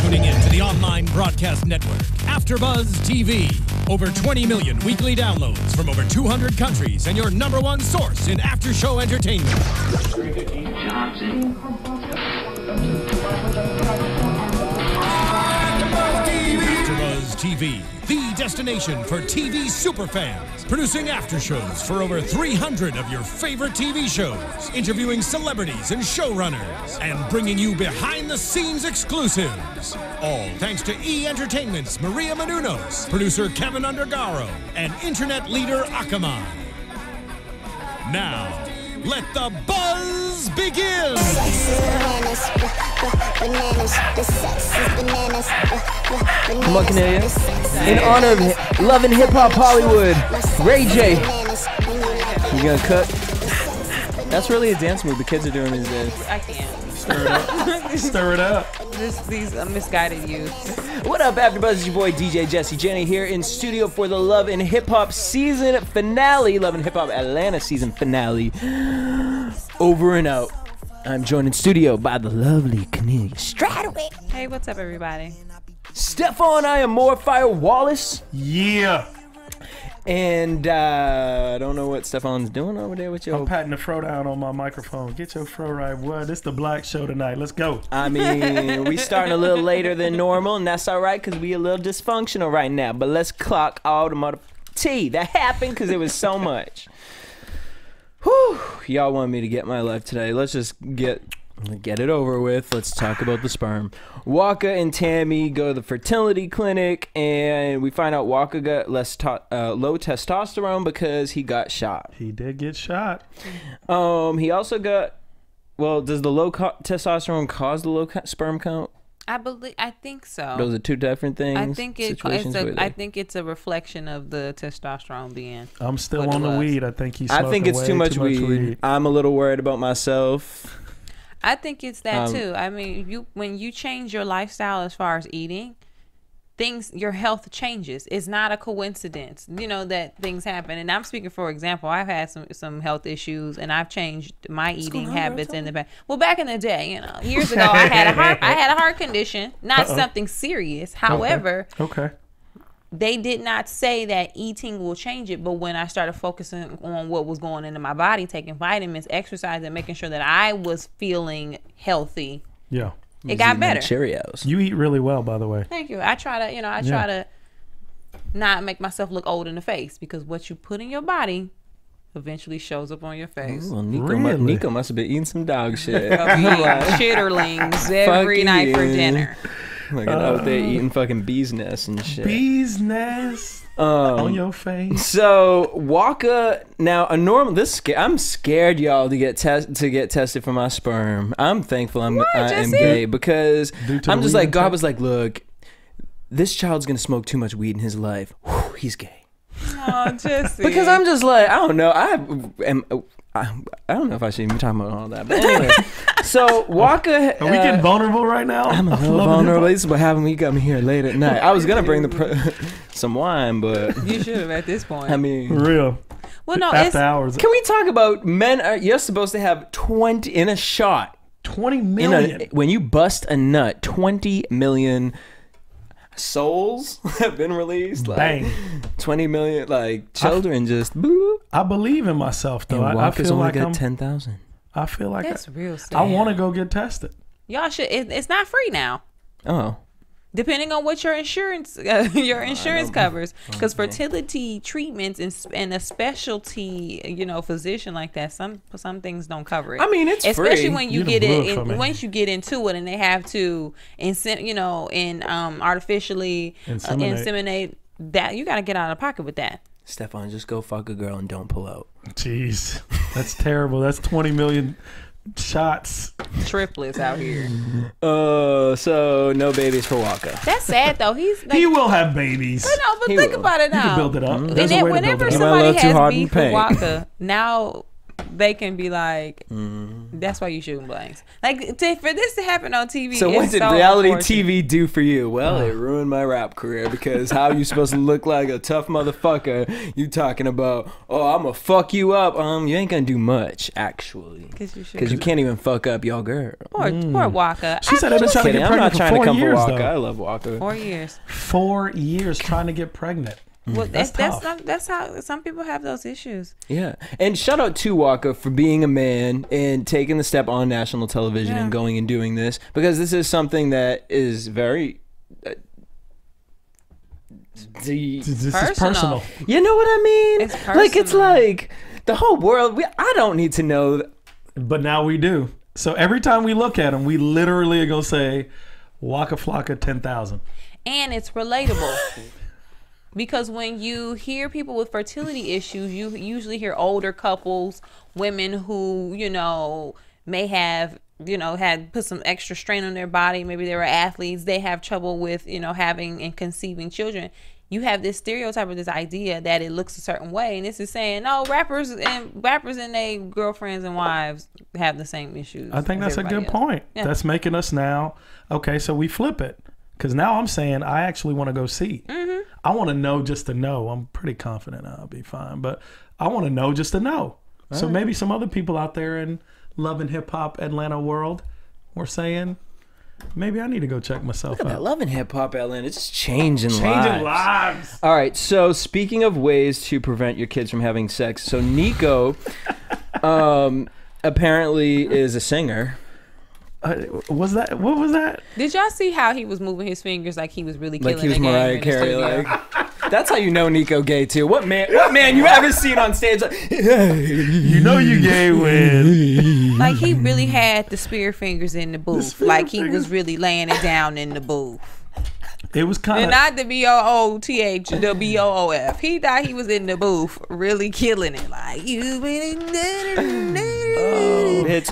tuning in to the online broadcast network, AFTERBUZZ TV. Over 20 million weekly downloads from over 200 countries and your #1 source in after-show entertainment. AFTERBUZZ TV, the destination for TV superfans, producing after-shows for over 300 of your favorite TV shows, interviewing celebrities and showrunners, and bringing you behind-the-scenes exclusives. All thanks to E! Entertainment's Maria Menounos, producer Kevin Undergaro, and internet leader Akamai. Now, let the buzz begin! Come on, Kennelia. In honor of Love and Hip Hop Hollywood, Ray J. You gonna cook? That's really a dance move the kids are doing these days. I can't. Stir it up. Stir it up. These misguided youth. What up, AfterBuzz? It's your boy DJ Jesse Janedy here in studio for the Love and Hip Hop season finale. Love and Hip Hop Atlanta season finale. Over and out. I'm joined in studio by the lovely Kennelia Stradwick. Hey, what's up, everybody? Stephaune, I am more fire Wallace. Yeah. And I don't know what Stephaune's doing over there with your... I'm patting the fro down on my microphone. Get your fro right, boy. This the black show tonight. Let's go. I mean, we starting a little later than normal, and that's all right because we a little dysfunctional right now. But let's clock all the mother tea that happened because it was so much. Whew. Y'all want me to get my life today. Let's just get it over with. Let's talk about the sperm. Waka and Tammy go to the fertility clinic, and we find out Waka got low testosterone because he got shot. He did get shot. He also got, well, does the low testosterone cause the low sperm count? I think so. Those are two different things. I think it's a reflection of the testosterone being. I'm still on the weed. I think he's. I think it's too much weed. I'm a little worried about myself. I think it's that too. I mean, when you change your lifestyle as far as eating, your health changes. It's not a coincidence, you know, that things happen. And I'm speaking for example. I've had some health issues, and I've changed my eating habits in the back. Well, back in the day, you know, years ago, I had a heart condition, not something serious. However, they did not say that eating will change it. But when I started focusing on what was going into my body, taking vitamins, exercise, and making sure that I was feeling healthy, yeah, it got better. Cheerios. You eat really well, by the way. Thank you. I try to, try to not make myself look old in the face, because what you put in your body eventually shows up on your face. Ooh, Nico must have been eating some dog shit. Chitterlings every night for dinner. Like out there eating fucking bees nests and shit. Bees nests on your face. So Waka, now I'm scared, y'all, to get tested for my sperm. I'm thankful I am gay, because I'm just like, God was like, look, this child's gonna smoke too much weed in his life. Whew, he's gay. Oh, Jesse. Because I'm just like, I don't know. I don't know if I should even talk about all that. But anyway, so Waka... Are we getting vulnerable right now? I'm a little vulnerable. This is what happened when you got me here late at night. I was going to bring some wine, but... You should have at this point. I mean... For real. Well, no, after hours. Can we talk about men? You're supposed to have 20 in a shot. 20 million? When you bust a nut, 20 million... souls have been released. Bang. 20 million children just boop. I believe in myself though. And I feel only like got 10,000. I feel like that's real sad. I want to go get tested. Y'all should. It's not free now. Oh. Depending on what your insurance covers, because fertility treatments and a specialty, physician like that, some things don't cover it. I mean, it's especially free. when you get it. Once you get into it, and they have to artificially inseminate, that you got to get out of pocket with that. Stephaune, just go fuck a girl and don't pull out. Jeez, that's terrible. That's 20 million. Shots. Triplets out here. So no babies for Waka. That's sad though. He will have babies. But think about it now. You can build it up. And whenever somebody has beef with Waka, now they can be like, that's why you shooting blanks. Like, for this to happen on TV. So what did reality TV do for you? Well, it ruined my rap career because how you supposed to look like a tough motherfucker? You talking about, oh, I'm gonna fuck you up. You ain't gonna do much actually, because you can't even fuck up your girl. Poor Waka. She said I've been trying to get pregnant for 4 years. I love Waka. 4 years. 4 years trying to get pregnant. Well, that's how some people have those issues. Yeah, and shout out to Waka for being a man and taking the step on national television and going and doing this, because this is something that is very this is personal. You know what I mean? It's personal. Like, it's like the whole world. I don't need to know. But now we do. So every time we look at him, we literally are gonna say, "Waka Flocka 10,000," and it's relatable. Because when you hear people with fertility issues, you usually hear older couples, women who, may have, had put some extra strain on their body. Maybe they were athletes. They have trouble with, having and conceiving children. You have this stereotype or this idea that it looks a certain way. And this is saying, no, rappers and their girlfriends and wives have the same issues. I think that's a good point. Yeah. That's making us now, okay, so we flip it. Because now I'm saying I actually want to go see. I want to know just to know. I'm pretty confident I'll be fine. But I want to know just to know. So maybe some other people out there in Love and Hip Hop Atlanta world were saying, maybe I need to go check myself out. Love and Hip Hop Atlanta. It's changing lives. All right. So speaking of ways to prevent your kids from having sex. So Nico apparently is a singer. What was that? Did y'all see how he was moving his fingers like he was really killing like he was the game Mariah Carey? Like, that's how you know Nico gay too. What man you ever seen on stage? Like, you know you gay when like he really had the spear fingers in the booth. Like he was really laying it down in the booth. It was kind of not the BOOTH, the BOOF. He thought he was in the booth, really killing it. Like you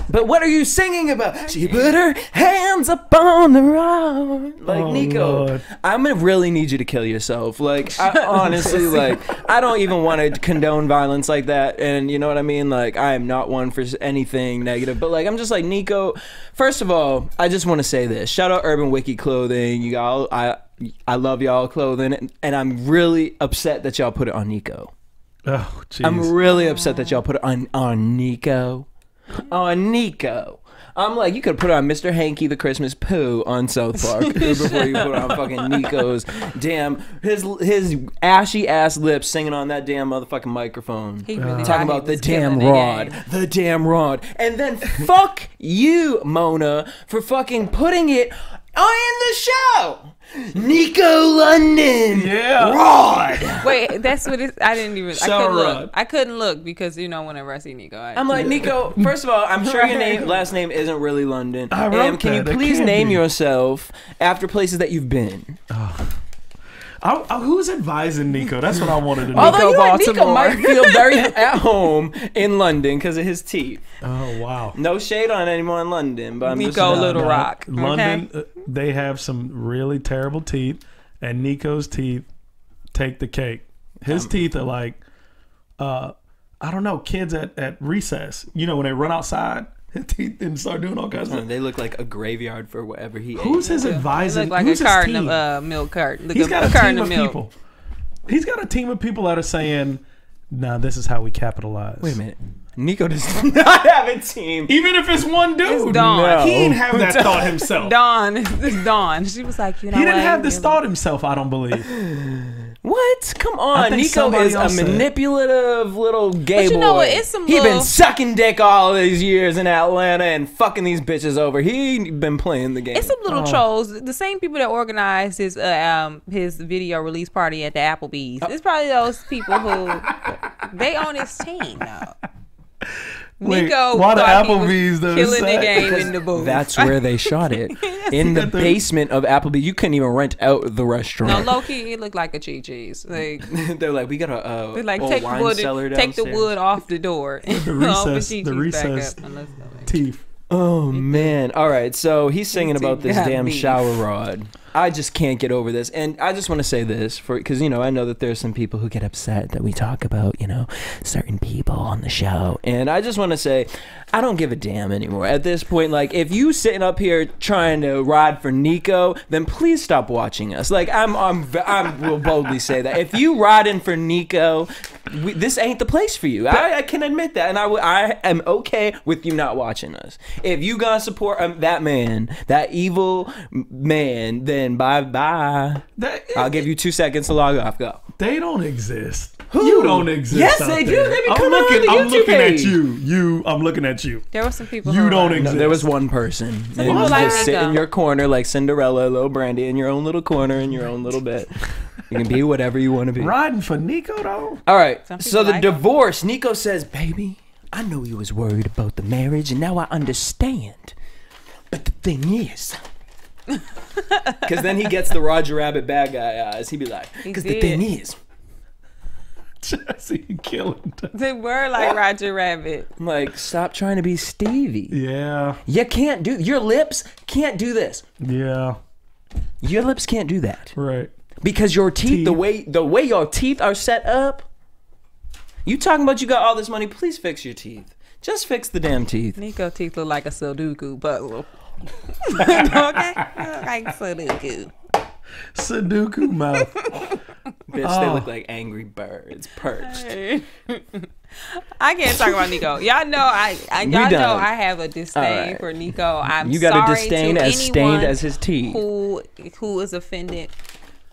but what are you singing about? She put her hands up on the rock. Like, Nico, Lord. I'm gonna really need you to kill yourself. Like, I honestly, I don't even want to condone violence like that. And you know what I mean? Like, I am not one for anything negative. But like, I'm just like, Nico. First of all, I just want to say this. Shout out Urban Wiki Clothing. You all, I love y'all clothing, and I'm really upset that y'all put it on Nico. Oh, jeez. I'm really upset that y'all put it on Nico. On Nico. I'm like, you could put on Mr. Hanky the Christmas Pooh on South Park before you put on fucking Nico's damn his ashy ass lips singing on that damn motherfucking microphone. He really talking about the damn rod, and then fuck you, Mona, for fucking putting it in the show. Nico London, Rod. Wait, that's what it. I didn't even. I couldn't look because whenever I see Nico, I'm like, Nico. First of all, I'm sure your last name isn't really London. Can you please name yourself after places that you've been? Who's advising Nico? That's what I wanted to know. Although Nico might feel very at home in London because of his teeth. Oh, wow. No shade on anyone in London, but I'm Nico just saying. Little Rock. London, okay? They have some really terrible teeth, and Nico's teeth take the cake. His teeth are like, I don't know, kids at recess. When they run outside. His teeth didn't start doing all kinds of stuff. They look like a graveyard for whatever he ate. Who's his advisor? Look like a carton of milk carton. He's got a team of people. He's got a team of people that are saying, "Nah, this is how we capitalize." Wait a minute. Nico does not have a team. Even if it's one dude. It's Dawn. No. He didn't have that thought himself. Dawn. It's Dawn. She was like, He didn't have this thought himself, I don't believe. What? Come on. Nico is a manipulative little gay boy. But you know what? It's some He been sucking dick all these years in Atlanta and fucking these bitches over. He been playing the game. It's some little trolls. The same people that organized his video release party at the Applebee's. It's probably those people who they on his team now. Nico why the Applebee's though? Killing the game in the booth. That's where they shot it. In the basement of Applebee's. You couldn't even rent out the restaurant. No, low key, it looked like a Cheese. Like they're like, we got a take wine cellar downstairs. Take the wood off the door. The recess teeth. Oh man! All right, so he's singing about this damn shower rod. I just can't get over this. And I just want to say this because, you know, I know that there's some people who get upset that we talk about, you know, certain people on the show. And I just want to say, I don't give a damn anymore. At this point, like, if you sitting up here trying to ride for Nico, then please stop watching us. Like, I will boldly say that. If you riding for Nico, this ain't the place for you. I can admit that. And I am okay with you not watching us. If you gonna support that man, that evil man, then bye-bye. I'll give you 2 seconds to log off. Go. They don't exist. Who? You don't exist. Yes, out they do. there. They be coming on the YouTube I'm looking page. at you. I'm looking at you. There were some people. You who don't were- exist. No, there was one person. And people you like just sit Nico. in your corner like Cinderella, little Brandy, in your own little corner, in your own little bit. You can be whatever you want to be. Riding for Nico though. All right. Some people So the like him. divorce. Nico says, "Baby, I know you was worried about the marriage, and now I understand. But the thing is." Because then he gets the Roger Rabbit bad guy eyes. He be like, because the thing is. Jesse, you killing them. They were like Roger Rabbit. I'm like, stop trying to be Stevie. Yeah. You can't do, your lips can't do this. Yeah. Your lips can't do that. Right. Because your teeth, the way your teeth are set up, you talking about you got all this money, please fix your teeth. Just fix the damn teeth. Nico teeth look like a Sudoku puzzle. Okay? Like Sudoku. Sudoku mouth. Bitch, they look like angry birds perched. I can't talk about Nico. Y'all know y'all know done. I have a disdain right. for Nico. I'm You got a sorry disdain to as stained anyone as his teeth. who is offended.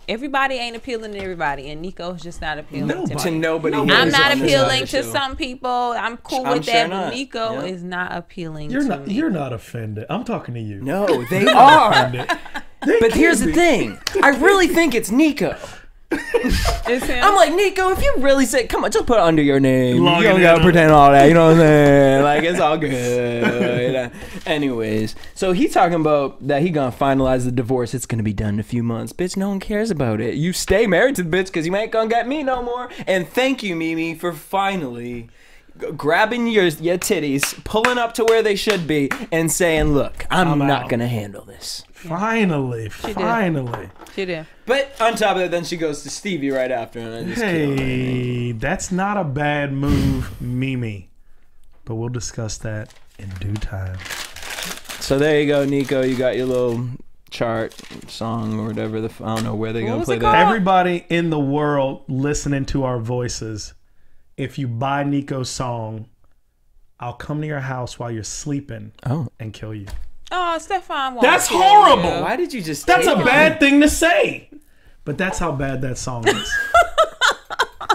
Everybody ain't appealing to everybody, and Nico's just not appealing To nobody. I'm else not on this appealing other to show. some people. I'm cool I'm with sure that, not. but Nico Yeah. is not appealing You're to not. me. You're not offended. I'm talking to you. No, they are. But can't here's the be. thing. I really think it's Nico. It's him. I'm like, Nico, if you really say, come on, just put it under your name. Log You it don't gotta in. pretend all that. You know what I'm saying? Like, it's all good. Anyways, so he talking about that he gonna finalize the divorce. It's gonna be done in a few months. Bitch, no one cares about it. You stay married to the bitch because you ain't gonna get me no more. And thank you, Mimi, for finally grabbing your titties, pulling up to where they should be, and saying, look, I'm not out. gonna handle this. Finally. She did. But on top of that, then she goes to Stevie right after, and I just killed her. Hey, that's not a bad move, Mimi. But we'll discuss that in due time. So there you go, Nico. You got your little chart song or whatever. I don't know where they're gonna was play it that. called? Everybody in the world listening to our voices, if you buy Nico's song, I'll come to your house while you're sleeping and kill you. Oh, Stephaune won't That's kill horrible. you. Why did you just? That's take a it? bad thing to say. But that's how bad that song is.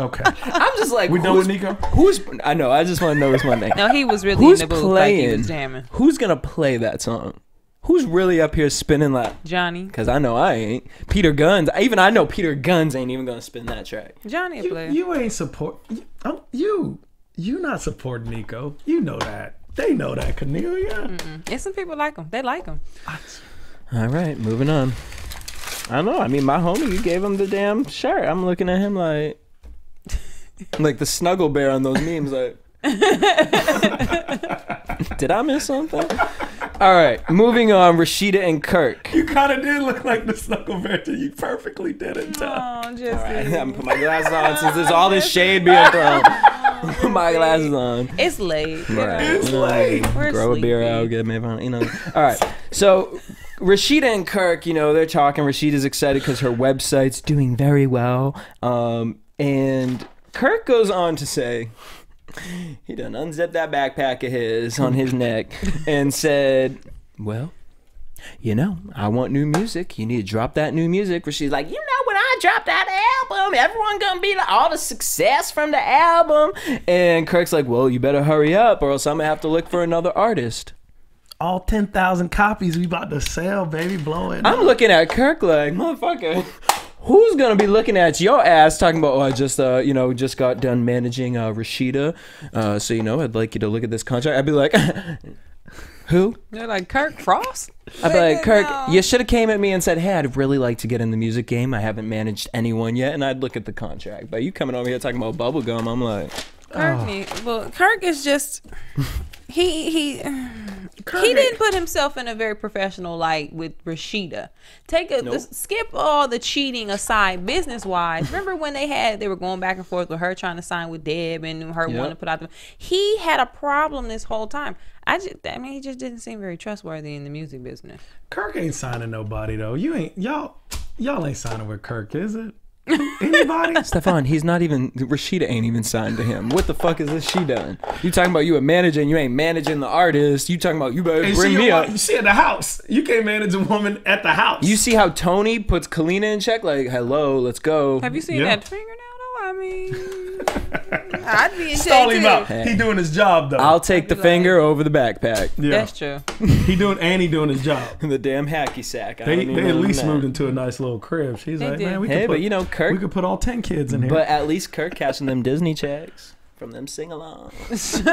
Okay. I'm just like, We done with Nico? Who's? I know. I just want to know this one thing. No, he was really Who's in the booth like he playing? was jamming. Who's gonna play that song? Who's really up here spinning like? Johnny. Cause I know I ain't. Peter Guns. Even I know Peter Guns ain't even gonna spin that track. Johnny a player. You ain't support. You not supporting Nico. You know that. They know that, Kennelia. There's some people like him. They like him. All right, moving on. I don't know. I mean, my homie, you gave him the damn shirt. I'm looking at him like the snuggle bear on those memes. Like, did I miss something? All right, moving on. Rashida and Kirk. You kind of did look like the snuggle bear. You perfectly did it, Tom. Oh, Jesse. All right, I'm gonna put my glasses on since there's all this shade being thrown. Put my glasses on. It's late. you know. Right. It's late. We're Grow a beer sleepy. out, get maybe on, you know. All right, so Rashida and Kirk, you know, they're talking. Rashida's excited because her website's doing very well, and Kirk goes on to say he done unzipped that backpack of his on his neck and said, well, you know, I want new music. You need to drop that new music. Rashida's like, you know, when I drop that album, everyone gonna be like, all the success from the album. And Kirk's like, well, you better hurry up or else I'm gonna have to look for another artist. All 10,000 copies we about to sell, baby. Blow it. I'm looking at Kirk like, motherfucker, who's gonna be looking at your ass talking about, oh, I just, you know, just got done managing Rashida, so, you know, I'd like you to look at this contract. I'd be like, who? They're like, Kirk Frost? I'd be like, Kirk, No. you should have came at me and said, hey, I'd really like to get in the music game. I haven't managed anyone yet, and I'd look at the contract. But you coming over here talking about bubblegum, I'm like, Kirk is just He didn't put himself in a very professional light with Rashida. Skip all the cheating aside, business wise. Remember when they were going back and forth with her trying to sign with Deb and her wanting to put out he had a problem this whole time. He just didn't seem very trustworthy in the music business. Kirk ain't signing nobody though. Y'all ain't signing with Kirk, is it? Anybody? Stephaune, he's not even. Rashida ain't even signed to him. What the fuck is this she done? You talking about you a manager and you ain't managing the artist. You talking about you better bring me up. She at the house. You can't manage a woman at the house. You see how Tony puts Kalina in check? Like, hello, let's go. Have you seen that fingernail though? I mean, I'd be in Stall him too. out. Hey. He doing his job though. I'll take the finger over the backpack. Yeah. That's true. He doing his job. The damn hacky sack. They at least moved into a nice little crib. She's like, man, we could put all 10 kids in here. But at least Kirk catching them Disney checks from them sing-alongs.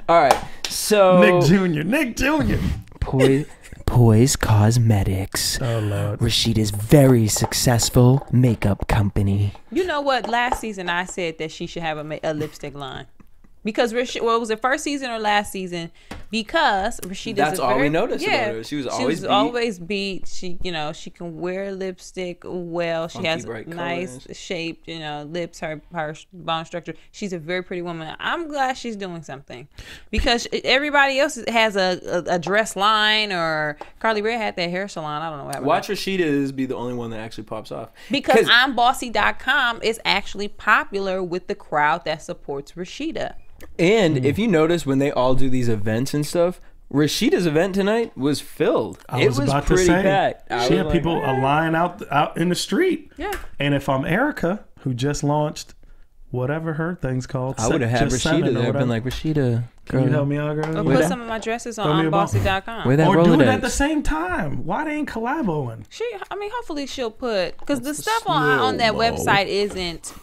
All right, so Nick Jr. Poise Cosmetics. Oh Lord. Rashida's very successful makeup company. You know what? Last season I said that she should have a lipstick line. Because was it first season or last season? Because Rashida's that's all we noticed about her. She was always beat. She can wear lipstick well. She has nice shaped, lips, her bone structure. She's a very pretty woman. I'm glad she's doing something. Because everybody else has a dress line, or Carly Rae had that hair salon. I don't know what happened. Watch Rashida's be the only one that actually pops off. Because I'mBossy.com is actually popular with the crowd that supports Rashida. And if you notice when they all do these events and stuff, Rashida's event tonight was filled. It was pretty packed. She had people a line out in the street. Yeah. And if I'm Erica, who just launched whatever her thing's called, I would have had Rashida there. Been like, Rashida, can you help me out, girl? Or put some of my dresses on I'mBossy.com. Or do it at the same time. Why they ain't collaboing? Hopefully she'll put, because the stuff on that website isn't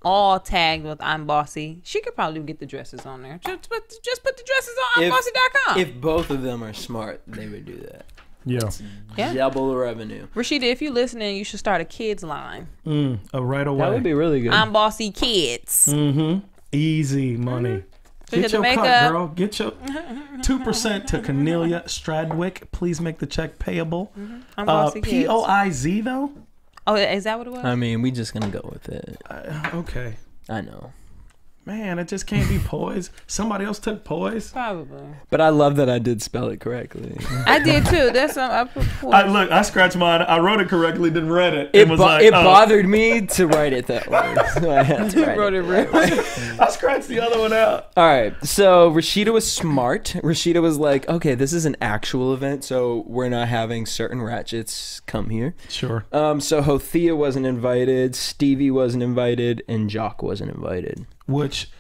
all tagged with I'mBossy. She could probably get the dresses on there. Just put the dresses on I'mBossy.com. If both of them are smart, they would do that. Yeah. Double the revenue. Rashida, if you're listening, you should start a kids line. Right away. That would be really good. I'mBossy Kids. Easy money. Get your cut, girl. Get your 2% to Kennelia, Stradwick. Please make the check payable. POIZ though. Oh, is that what it was? I mean, we just gonna go with it. Okay. I know. Man, it just can't be poise. Somebody else took poise. Probably. But I love that I did spell it correctly. I did too. That's I put poise. I scratched mine. I wrote it correctly, then read it. It bothered me to write it that way. So I had to write it. I scratched the other one out. All right. So Rashida was smart. Rashida was like, okay, this is an actual event, so we're not having certain ratchets come here. Sure. So Hothea wasn't invited, Stevie wasn't invited, and Jock wasn't invited. Which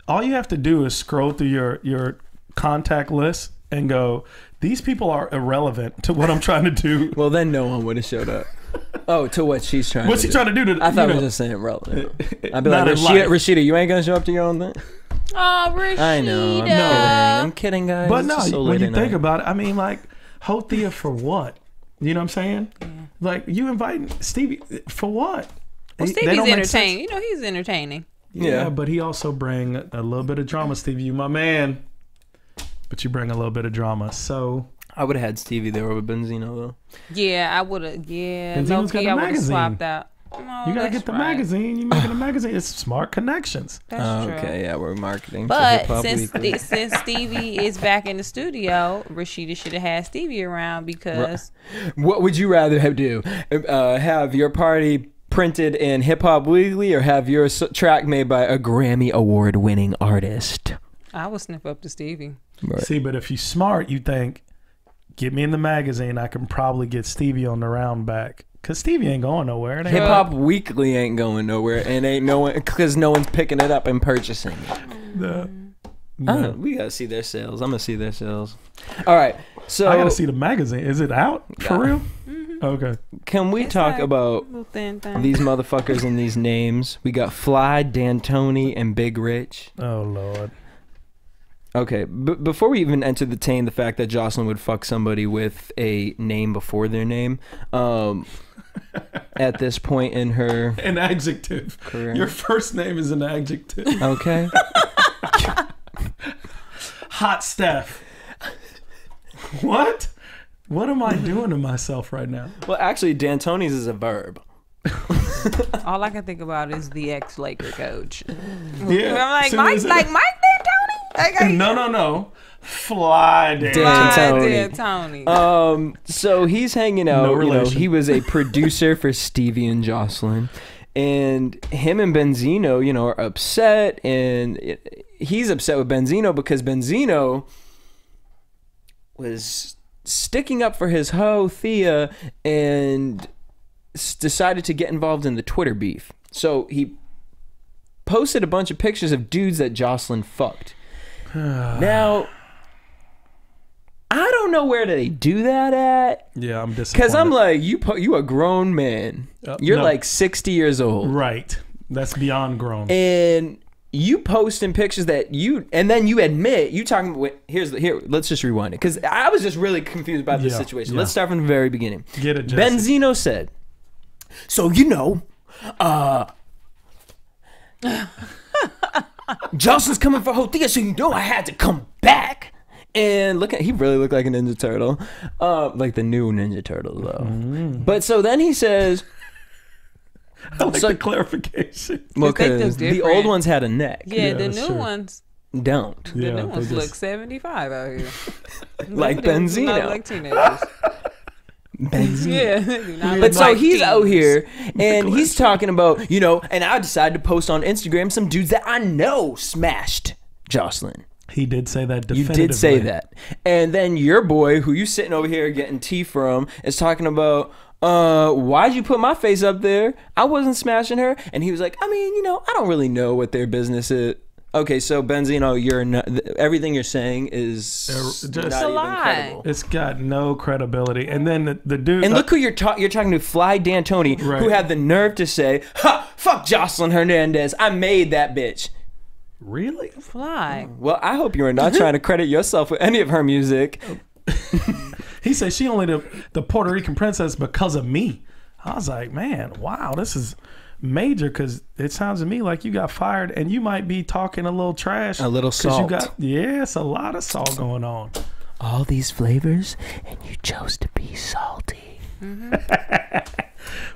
all you have to do is scroll through your contact list and go, these people are irrelevant to what I'm trying to do. Well, then no one would have showed up. Oh, to what she's trying to do. What's she trying to do? I thought I was just saying relevant. I'd be like, Rashida, you ain't going to show up to your own thing? Oh, Rashida. I know. I'm kidding, guys. But no, when you think about it, I mean, like, Hothea for what? You know what I'm saying? Yeah. Like, you inviting Stevie for what? Well, Stevie's entertaining. He's entertaining. Yeah, but he also bring a little bit of drama. Stevie, you my man, but you bring a little bit of drama. So I would have had Stevie there over Benzino though. Yeah, I would have. Yeah, Benzino's got the I would have magazine. swapped out. No, you gotta get the magazine. You making a magazine? It's smart connections. That's true. Okay, yeah, we're marketing. But since Stevie is back in the studio, Rashida should have had Stevie around because. What would you rather do? Have your party printed in Hip Hop Weekly or have your track made by a Grammy Award winning artist? I would sniff up to Stevie. Right. See, but if you're smart, you think, get me in the magazine, I can probably get Stevie on the round back. Because Stevie ain't going nowhere. Hip Hop Weekly ain't going nowhere, and ain't no one, because no one's picking it up and purchasing it. No. We gotta see their sales. I'm gonna see their sales. All right, so I gotta see the magazine. Is it out for real? Okay. Can we talk about these motherfuckers and these names? We got Fly, D'Antoni, and Big Rich. Oh Lord. Okay, before we even entertain the fact that Jocelyn would fuck somebody with a name before their name, at this point in her an adjective career. Your first name is an adjective. Okay. Hot Steph. What? What am I doing to myself right now? Well, actually, D'Antoni's is a verb. All I can think about is the ex-Laker coach. Yeah. I'm like Mike D'Antoni? No. Fly D'Antoni. So he's hanging out. No relation. He was a producer for Stevie and Jocelyn. And him and Benzino, are upset. And he's upset with Benzino because Benzino was sticking up for his hoe Thea and decided to get involved in the Twitter beef. So he posted a bunch of pictures of dudes that Jocelyn fucked. Now, I don't know where they do that at. Yeah, I'm disappointed. Because I'm like, you a grown man. You're like 60 years old. Right. That's beyond grown. And you posting pictures that and then you admit, you talking about, let's just rewind it. Because I was just really confused about this situation. Let's start from the very beginning. Get it, Jesse. Benzino said, so, Jocelyn's coming for Hothea, so I had to come back. And he really looked like a Ninja Turtle. Like the new Ninja Turtle, though. But so then he says... I like the clarification. Well, because the old ones had a neck. Yeah, the new ones don't. The new ones look 75 out here. Like Benzino. Not like teenagers. Benzino. Yeah, but so he's out here and he's talking about, and I decided to post on Instagram some dudes that I know smashed Jocelyn. He did say that definitively. You did say that. And then your boy, who you sitting over here getting tea from, is talking about, why'd you put my face up there? I wasn't smashing her. And he was like, I don't really know what their business is. Okay, so Benzino, you're not, everything you're saying is just not even credible. It's got no credibility. And then the dude, and look who you're talking to, Fly D'Antoni, who had the nerve to say, "Ha, fuck Jocelyn Hernandez. I made that bitch." Really? Fly. Well, I hope you are not trying to credit yourself with any of her music. He said she only the Puerto Rican princess because of me. I was like, man, wow, this is major, because it sounds to me like you got fired and you might be talking a little trash. A little salt. It's a lot of salt going on. All these flavors and you chose to be salty.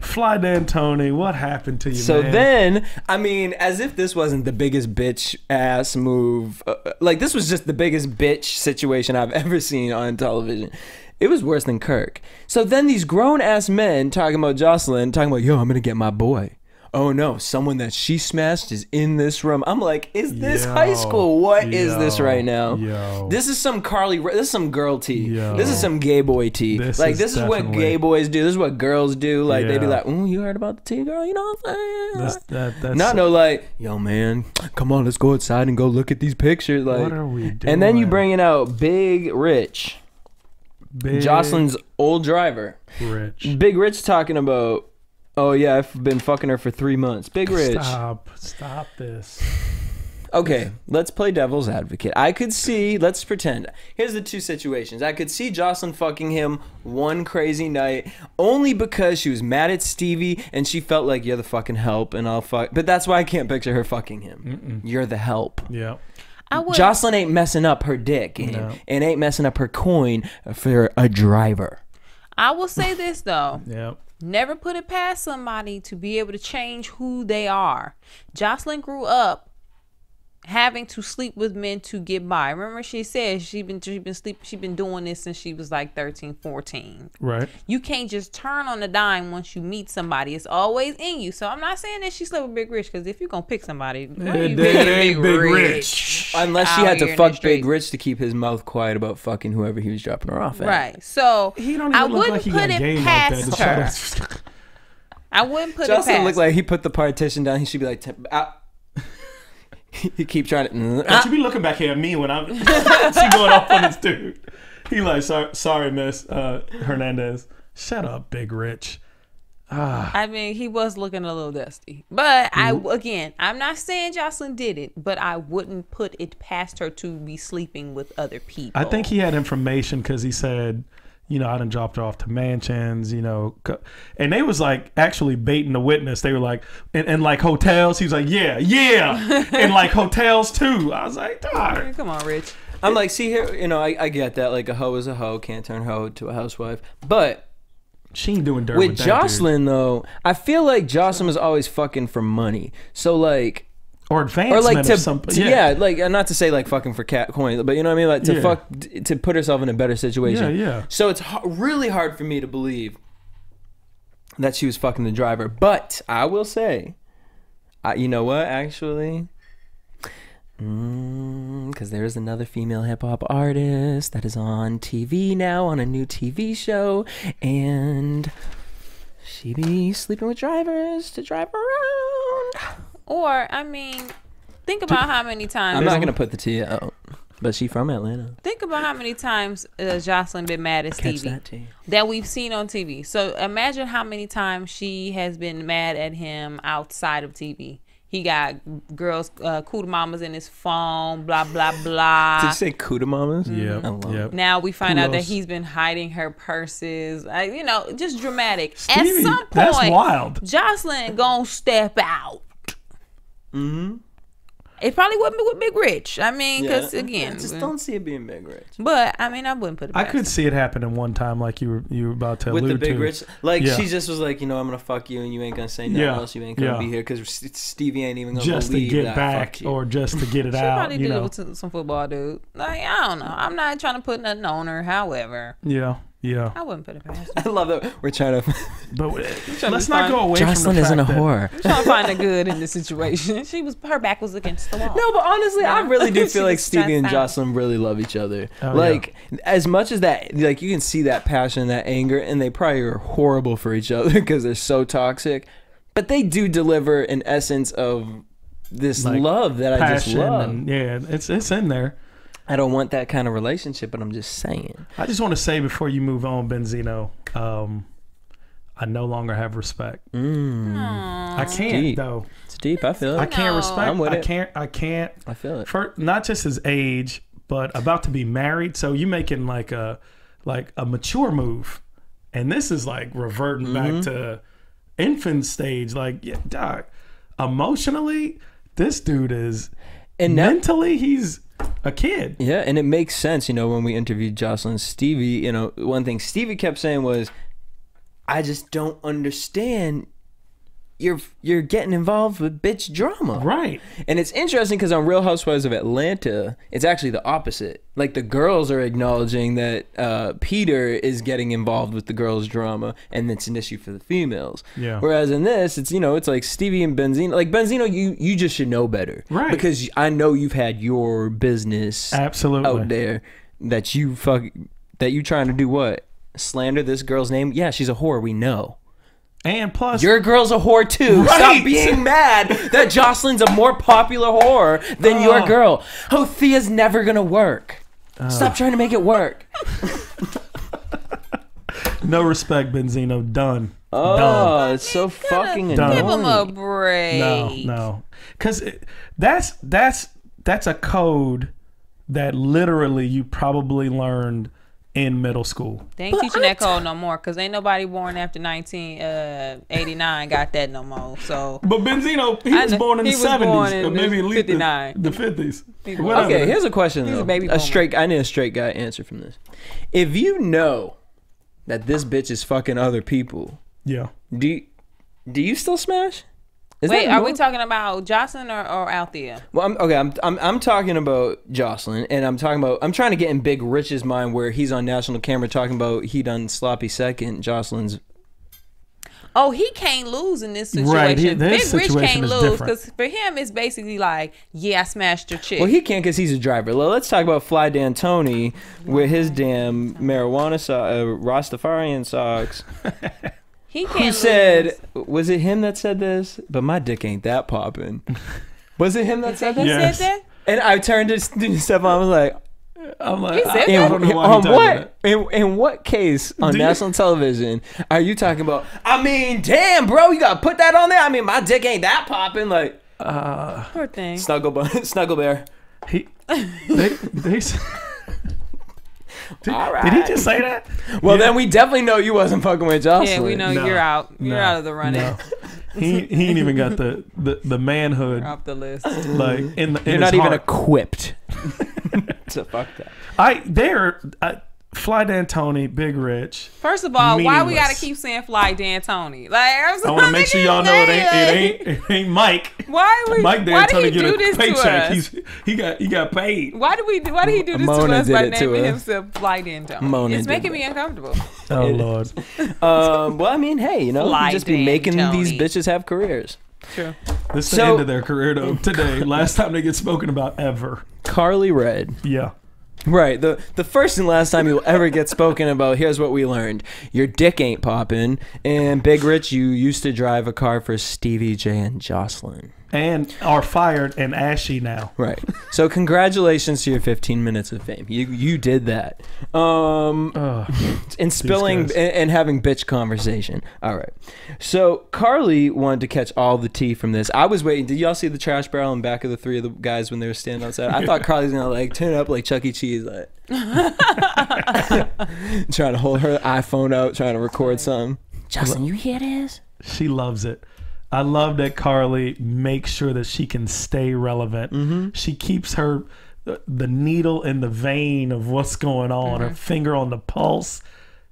Fly D'Antoni, what happened to you, so man? then, as if this wasn't the biggest bitch ass move, like this was just the biggest bitch situation I've ever seen on television. It was worse than Kirk. So then these grown ass men talking about Jocelyn, talking about, I'm gonna get my boy. Oh no, someone that she smashed is in this room. I'm like, is this high school? What is this right now? This is some this is some girl tea. This is some gay boy tea. This is what gay boys do. This is what girls do. Like they be like, you heard about the tea, girl? You know what I'm saying? That's not no like, yo man, come on, let's go outside and go look at these pictures. Like, what are we doing? And then you bringing out Big Rich, Jocelyn's old driver. Big Rich talking about, oh yeah, I've been fucking her for 3 months. Big Rich. Stop this. Okay, let's play devil's advocate. I could see, let's pretend. Here's the two situations. I could see Jocelyn fucking him one crazy night only because she was mad at Stevie and she felt like, you're the fucking help and I'll fuck. But that's why I can't picture her fucking him. You're the help. Yeah. Jocelyn ain't messing up her dick and ain't messing up her coin for a driver. I will say this though. Yep. Never put it past somebody to be able to change who they are. Jocelyn grew up having to sleep with men to get by. Remember she said she been doing this since she was like 13, 14. Right. You can't just turn on a dime once you meet somebody. It's always in you. So I'm not saying that she slept with Big Rich, because if you're gonna pick somebody, Big Rich. Unless she had to fuck Big Rich to keep his mouth quiet about fucking whoever he was dropping her off at. Right. So He don't even I look wouldn't like he put got it game past like her. that. I wouldn't put it Jocelyn past looked like he put the partition down. He should be like, he keep trying to. She be looking back here at me when I'm. She going off on this dude. He like, sorry, Miss Hernandez. Shut up, Big Rich. I mean, he was looking a little dusty, but I'm not saying Jocelyn did it, but I wouldn't put it past her to be sleeping with other people. I think he had information because he said, I done dropped her off to mansions, and they was like actually baiting the witness. They were like, and like hotels. He was like, yeah, and like hotels too. I was like, darn. Come on, Rich. I'm like, see here, you know, I get that. Like, a hoe is a hoe, can't turn hoe to a housewife. But she ain't doing dirt with that Jocelyn, though, I feel like Jocelyn was always fucking for money. So, like... Or advancement, or like to, something. Yeah, like not to say like fucking for cat coin, but you know what I mean, like to to put herself in a better situation. Yeah. So it's really hard for me to believe that she was fucking the driver. But I will say, you know what? Actually, because there is another female hip hop artist that is on TV now on a new TV show, and she be sleeping with drivers to drive around. Or, I mean, think about how many times... I'm not going to put the T out, but she from Atlanta. Think about how many times Jocelyn been mad at Stevie that we've seen on TV. So imagine how many times she has been mad at him outside of TV. He got girls, cootie mamas in his phone, blah, blah, blah. Did you say cootie mamas? Yeah. Now we find out that he's been hiding her purses. You know, just dramatic. Stevie, at some point, that's wild. Jocelyn gonna step out. It probably wouldn't be with Big Rich. I mean, because again, I just don't see it being Big Rich. But I mean, I wouldn't put it past I could see it happening one time, like you were about to with allude the Big to. Rich. Like she just was like, you know, I'm gonna fuck you, and you ain't gonna say nothing else. You ain't gonna be here because Stevie ain't even gonna just believe to get that back or just to get it she out. Probably did it with some football dude. Like, I don't know. I'm not trying to put nothing on her. However, yeah. I wouldn't put it past her. I love that we're trying to. But let's not go away Jocelyn from the isn't a fact whore. I'm trying to find the good in the situation. Her back was against the wall. No, but honestly, I really do feel like Stevie and out. Jocelyn really love each other. Oh, like, as much as that, like, you can see that passion, that anger, and they probably are horrible for each other because they're so toxic. But they do deliver an essence of this like love that I just love. And, it's in there. I don't want that kind of relationship, but I'm just saying. I just want to say before you move on, Benzino, I no longer have respect. I can't deep. though. It's deep. I feel it. I can't respect. I'm with I can't. I feel it. For not just his age, but about to be married. So you making like a mature move, and this is like reverting back to infant stage. Like, yeah, dog. Emotionally, this dude is, and mentally, he's a kid. Yeah, and it makes sense, you know, when we interviewed Jocelyn and Stevie, you know, one thing Stevie kept saying was, I just don't understand you're getting involved with bitch drama. Right. And it's interesting because on Real Housewives of Atlanta, it's actually the opposite. Like, the girls are acknowledging that Peter is getting involved with the girls' drama, and it's an issue for the females. Yeah. Whereas in this, it's, you know, it's like Stevie and Benzino. Like, Benzino, you just should know better. Right. Because I know you've had your business absolutely out there that you trying to do what? Slander this girl's name? Yeah, she's a whore, we know. And plus, your girl's a whore too. Right. Stop being mad that Jocelyn's a more popular whore than your girl. Oh, Thea's never gonna work. Stop trying to make it work. No respect, Benzino. Done. Done. It's so fucking annoying. Give him a break. No. Because that's a code that literally you probably learned in middle school. They ain't teaching that code no more because ain't nobody born after 1989 got that no more. So, but Benzino, he was born in the 70s, or maybe at least 59. the 50s. Okay, here's a question though. Baby I need a straight guy answer from this. If you know that this bitch is fucking other people, yeah, do you still smash? Wait, are we talking about Jocelyn or Althea? Well, I'm talking about Jocelyn, and I'm trying to get in Big Rich's mind where he's on national camera talking about he done sloppy second Jocelyn's. Oh, he can't lose in this situation. Right, Big Rich situation can't is lose different. because for him it's basically like, yeah, I smashed your chick. Well, he can't because he's a driver. Well, let's talk about Fly D'Antoni with his damn marijuana Rastafarian socks. He can't Who lose. said, was it him that said this? But my dick ain't that popping. Was it him that said that? He Yes. said that? And I turned to Stephaune, I was like, He said I don't know why he told me that. in what case on national television are you talking about, I mean, damn, bro, you gotta put that on there? I mean, my dick ain't that popping. Like, Poor thing. Snuggle Bear. Did he just say that? Well, then we definitely know you wasn't fucking with Jocelyn. Yeah, we know No. you're out. You're No. out of the running. No. He ain't even got the manhood Off the list. like in You're his not even heart. equipped. So fuck that. Fly D'Antoni, Big Rich. First of all, why we gotta meaningless. keep saying Fly D'Antoni? Like, I want to make sure y'all know it ain't Mike. Why Mike why did D'Antoni he get do a this to paycheck. us? He got paid. Why did he do this Mona to us did by it to naming us. himself Fly D'Antoni? Mona It's did making that. me uncomfortable. Oh Lord. Well, I mean, hey, you know, Fly you just be making these D'Antoni. bitches have careers. True. This is the end of their career though. Today, last time they get spoken about ever. Carly Red. Yeah. Right. The first and last time you'll ever get spoken about, here's what we learned. Your dick ain't popping. And Big Rich, you used to drive a car for Stevie J and Jocelyn. And are fired and ashy now. Right. So congratulations to your 15 minutes of fame. You did that. And spilling and having bitch conversation. All right. So Carly wanted to catch all the tea from this. I was waiting. Did y'all see the trash barrel in back of the three of the guys when they were standing outside? I thought Carly's gonna like turn up like Chuck E. Cheese, like trying to hold her iPhone out, trying to record something. Jocelyn, you hear this? She loves it. I love that Carly makes sure that she can stay relevant. Mm-hmm. She keeps the needle in the vein of what's going on, her finger on the pulse.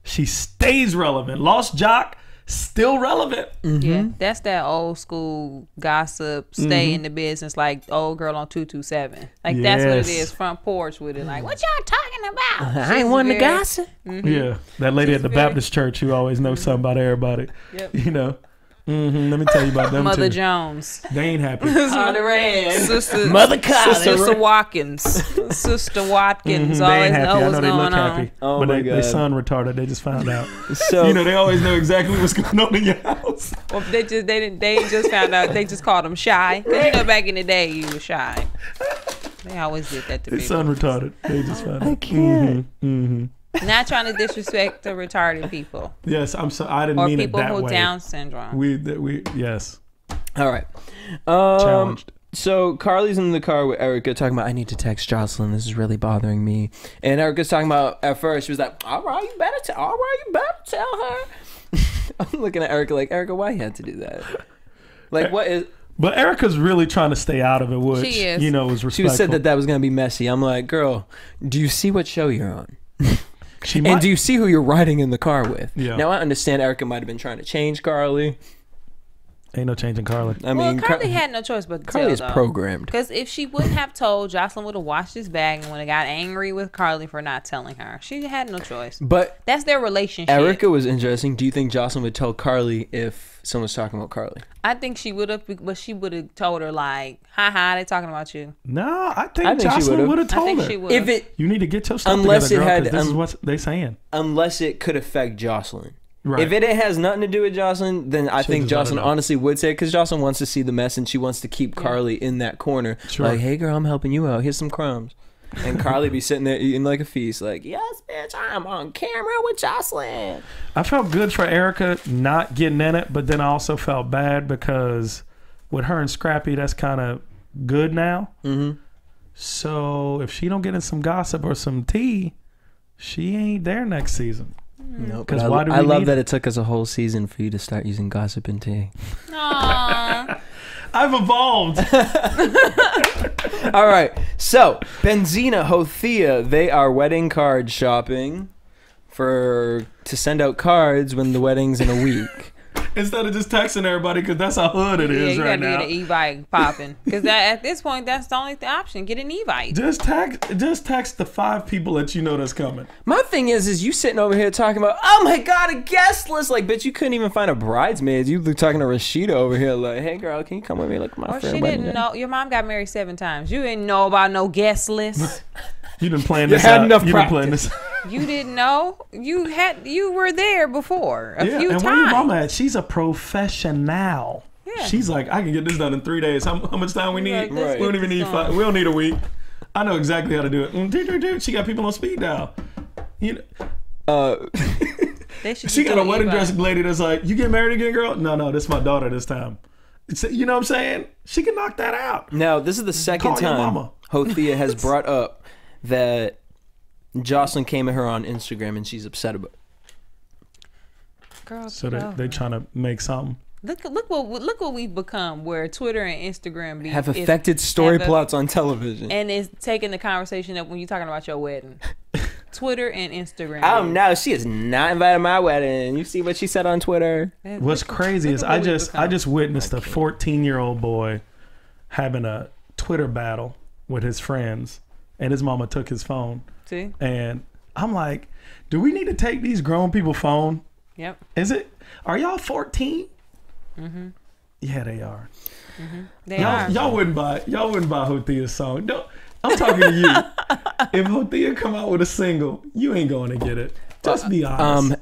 She stays relevant. Lost Jock, still relevant. Mm-hmm. Yeah, that's that old school gossip, stay in the business, like old girl on 227. Like that's what it is, front porch with it. Like, what y'all talking about? I ain't wanting to gossip. Yeah, that lady at the Baptist church who always knows something about everybody. Yep. You know. Let me tell you about them Mother too. Jones. They ain't happy. Sister, Mother Carly. Sister Watkins. Sister Watkins They always ain't happy. know I know what's they going look on. happy. Oh but my they God. son retarded. They just found out. So You know, they always know exactly what's going on in your house. Well, they just found out. They just called him shy. 'Cause you know, back in the day, you were shy. They always did that to His people. son retarded. They just found out. I can't. Not trying to disrespect the retarded people Yes, I'm so. I didn't or mean it people that who way. Down syndrome. We yes. All right. Challenged. So Carly's in the car with Erica talking about, I need to text Jocelyn. This is really bothering me. And Erica's talking about, at first, she was like, all right, you better tell her. I'm looking at Erica like, Erica, why you had to do that? Like, what is... But Erica's really trying to stay out of it, which, She is. you know, was She respectful. said that was going to be messy. I'm like, girl, do you see what show you're on? She And might, do you see who you're riding in the car with? Yeah. Now, I understand Erica might have been trying to change Carly. ain't no changing Carly. I mean, Carly had no choice but to Carly tell, is though. programmed. Because if she wouldn't have told, Jocelyn would have washed his bag and would have got angry with Carly for not telling her. She had no choice. But That's their relationship. Erica was interesting. Do you think Jocelyn would tell Carly if someone's talking about Carly? I think she would have, but she would have told her like, "Ha, they talking about you." No, I think, I think she Jocelyn would've. would have I told think her. she would. If it, You need to get your stuff Unless together, it girl, had, 'cause this is what they saying. unless it could affect Jocelyn. Right. If it has nothing to do with Jocelyn, then I think just let her Jocelyn know. honestly would say it, because Jocelyn wants to see the mess and she wants to keep Carly in that corner. Sure. Like, hey girl, I'm helping you out. Here's some crumbs. And Carly be sitting there eating like a feast, like, yes, bitch, I'm on camera with Jocelyn. I felt good for Erica not getting in it, but then I also felt bad because with her and Scrappy, that's kind of good now. Mm-hmm. So if she don't get in some gossip or some tea, she ain't there next season. No, Because but why do I we love need that it? it took us a whole season for you to start using gossip and tea. Aww. I've evolved. All right, so Benzina, Hothea, they are wedding card shopping to send out cards when the wedding's in a week. Instead of just texting everybody, because that's how hood it is you right gotta now. get an e-bike popping. Because at this point, that's the only option. Get an e-bike. Just text the 5 people that you know that's coming. My thing is you sitting over here talking about, oh my God, a guest list. Like, bitch, you couldn't even find a bridesmaid. You were talking to Rashida over here like, hey, girl, can you come with me? Like, my Or friend she wedding didn't day." know. Your mom got married 7 times. You didn't know about no guest list. You done planned You this had out. enough You done planned practice. this. You didn't know. You were there before a few and times. where your mama at? She's a professional. Yeah. She's like, I can get this done in 3 days. How much time we need? Like, let's Right. We don't get even this need going. 5. We don't need a week. I know exactly how to do it. She got people on speed dial. You know, They should she just got do a an wedding e-bike. dress lady that's like, you get married again, girl? No, this is my daughter this time. You know what I'm saying? She can knock that out. Now, this is the second Call your time mama. Hothea has brought up that Jocelyn came at her on Instagram and she's upset about it. Girl, So get over they it. trying to make something. Look what we've become, where Twitter and Instagram have affected story plots on television, and it's taking the conversation up when you're talking about your wedding. Twitter and Instagram. Oh no, she is not invited to my wedding. You see what she said on Twitter? What's crazy is I just witnessed a 14-year-old boy having a Twitter battle with his friends, and his mama took his phone. See? And I'm like, do we need to take these grown people phone? Yep. Are y'all 14? Mm-hmm. Yeah, they are. Mm-hmm. Y'all wouldn't buy Hothea's song. I'm talking to you. If Hothea come out with a single, you ain't going to get it. Just be honest.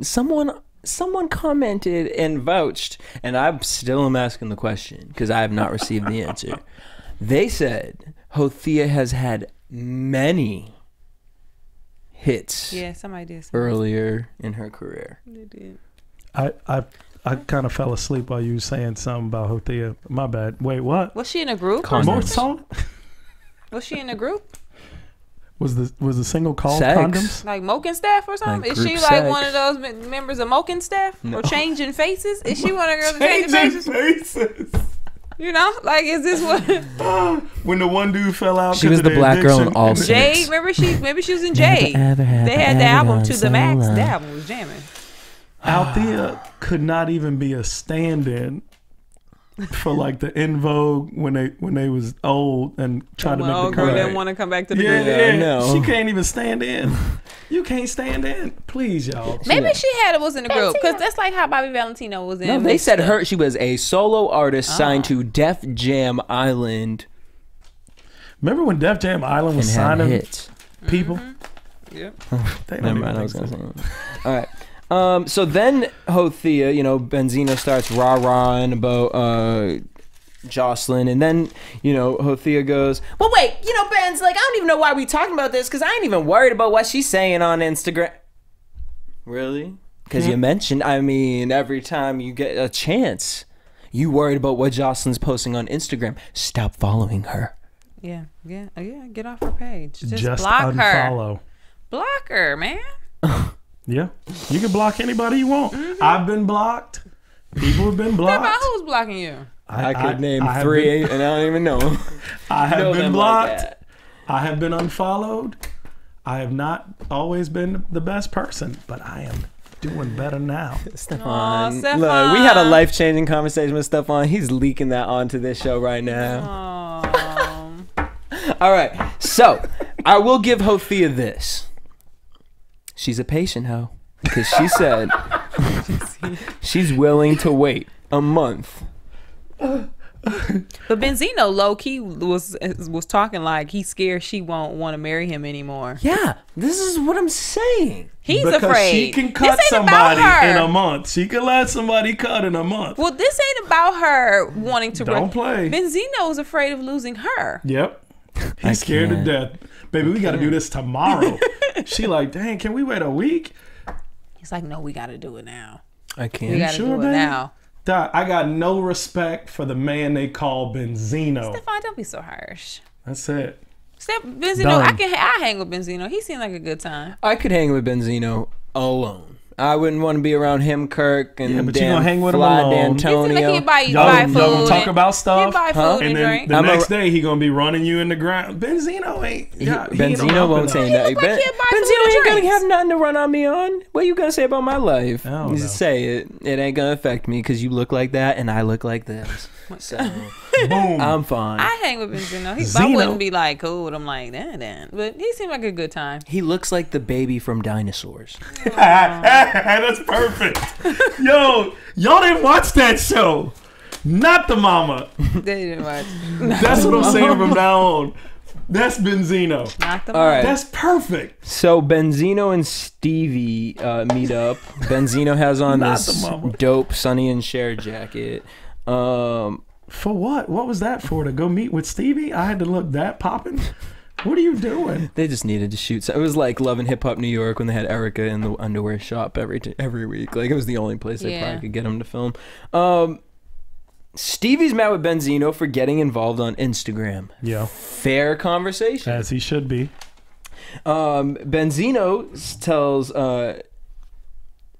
Someone commented and vouched, and I'm still asking the question because I have not received the answer. They said Hothea has had many hits. Yeah, somebody did. Earlier in her career. They did. I kind of fell asleep while you were saying something about Hothea. My bad. Wait, what? Was she in a group? More song? Was she in a group? Was the single called Sex. Condoms? Like Moken Staff or something? Like is she group like sex. one of those members of Moken Staff? No. Or Changing Faces? Is she one of the girls of Changing Faces? You know? Like, is this what? When the one dude fell out. She was the black girl in all Jade? Maybe she was in Jade. They had the album To the Max. The album was jamming. Althea could not even be a stand-in for like the En Vogue when they was old and tried to make the girl comeback. didn't want to come back to the Yeah, group. yeah. No. She can't even stand in. You can't stand in. Please, y'all. Maybe she was in the group, because that's like how Bobby Valentino was in. No, they said she was a solo artist signed to Def Jam Island. Remember when Def Jam Island was signing hits. people? Mm-hmm. Yep. They don't Never even mind, I was think gonna so. say. All right. So then Hothea, Benzino starts rah-rahing about Jocelyn, and then, Hothea goes, well, wait, Ben's like, I don't even know why we talking about this, because I ain't even worried about what she's saying on Instagram. Really? Because you mentioned, every time you get a chance, you worried about what Jocelyn's posting on Instagram. Stop following her. Yeah. Get off her page. Just block unfollow. her. Block her, man. Yeah. You can block anybody you want. I've been blocked. People have been blocked. Who's blocking you? I could name 3, and I don't even know. I have been blocked. Like I have been unfollowed. I have not always been the best person, but I am doing better now. Stephaune. Stephaune. Look, we had a life-changing conversation with Stephaune. He's leaking that onto this show right now. All right, so I will give Hothea this. She's a patient hoe, because she said she's willing to wait a month. But Benzino low-key was talking like he's scared she won't want to marry him anymore. Yeah, this is what I'm saying. He's because afraid. She can cut somebody in a month. She can let somebody cut in a month. Well, this ain't about her wanting to. Don't play. Benzino is afraid of losing her. Yep. He's scared to death. Baby, we got to do this tomorrow. She like, dang, can we wait a week? He's like, no, we got to do it now. I can't. We got to do it now. Doc, I got no respect for the man they call Benzino. Stephaune, don't be so harsh. That's it. Benzino, Done. I hang with Benzino. He seemed like a good time. I could hang with Benzino alone. I wouldn't want to be around him, Kirk, and Yeah, but you Dan gonna hang with him Fly alone. D'Antonio. He seemed like he'd buy Y'all food. gonna talk about stuff, He'd buy food and then drink. the next day he gonna be running you in the ground. Benzino ain't. Benzino won't say nothing. look like he'd buy food Benzino and ain't gonna drinks. have nothing to run on me on. What you gonna say about my life? I don't You know. just say it. It ain't gonna affect me because you look like that and I look like this. So Boom. I'm fine. I hang with Benzino. I Zeno. wouldn't be like cool with him like that. But he seemed like a good time. He looks like the baby from Dinosaurs. That's perfect. Yo, y'all didn't watch that show. Not the mama. They didn't watch. That's what I'm saying from now on. That's Benzino. Not the All right. That's perfect. So Benzino and Stevie meet up. Benzino has on Not this the mama. dope Sonny and Cher jacket. For what? What was that for? To go meet with Stevie? I had to look that popping? What are you doing? They just needed to shoot. So it was like Love and Hip Hop New York when they had Erica in the underwear shop every week. Like it was the only place they probably could get them to film. Stevie's mad with Benzino for getting involved on Instagram. Yeah. Fair conversation. As he should be. Benzino tells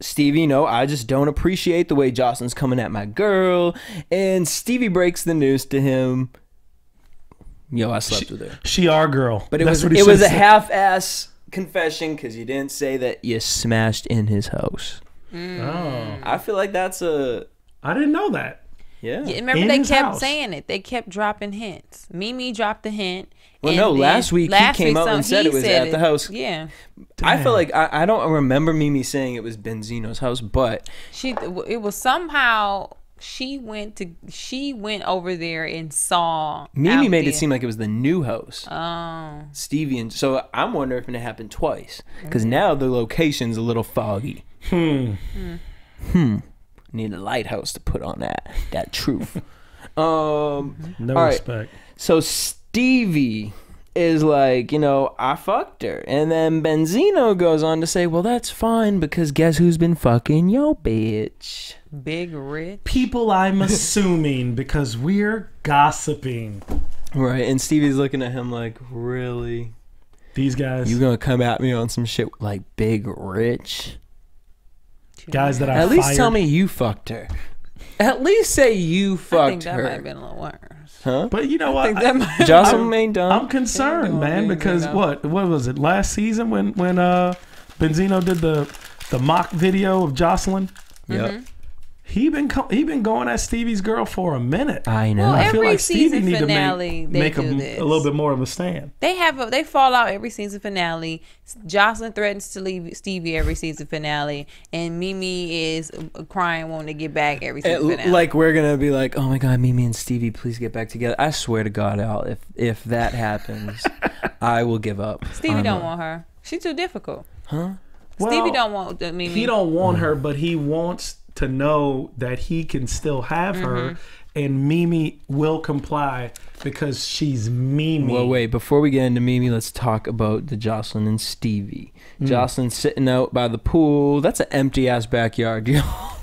Stevie, no, I just don't appreciate the way Jocelyn's coming at my girl. And Stevie breaks the news to him. Yo, I slept with her. She our girl. But it was a half-ass confession because you didn't say that you smashed in his house. Oh. I feel like that's a... I didn't know that. Yeah. Remember, they kept saying it. They kept dropping hints. Mimi dropped the hint. Well, no, last week he came out and said it was at the house. Yeah. I feel like I don't remember Mimi saying it was Benzino's house, but it was somehow she went over there and saw. Mimi made it seem like it was the new house. Oh. Stevie, and so I'm wondering if it happened twice because now the location's a little foggy. Need a lighthouse to put on that truth. No respect. Right. So Stevie is like, I fucked her. And then Benzino goes on to say, well, that's fine because guess who's been fucking yo bitch? Big Rich. People, I'm assuming, because we're gossiping. Right. And Stevie's looking at him like, really? These guys. You gonna come at me on some shit like Big Rich? Guys that I At least fired. tell me you fucked her. At least say you fucked her. I think that might have been a little worse. Huh? But you know what? Jocelyn made dumb. I'm concerned, man, because what was it last season when Benzino did the mock video of Jocelyn? Yep. He been going at Stevie's girl for a minute. I know. Well, I feel every like Stevie season need finale, to make they a do this. little bit more of a stand. They fall out every season finale. Jocelyn threatens to leave Stevie every season finale, and Mimi is crying wanting to get back every season finale. Like we're gonna be like, oh my god, Mimi and Stevie, please get back together. I swear to God, Al, if that happens, I will give up. Stevie don't want her. She's too difficult. Huh? Stevie don't want Mimi. He don't want her, but he wants to know that he can still have her, and Mimi will comply because she's Mimi. Well, wait, before we get into Mimi, let's talk about the Jocelyn and Stevie. Jocelyn's sitting out by the pool. That's an empty ass backyard, y'all.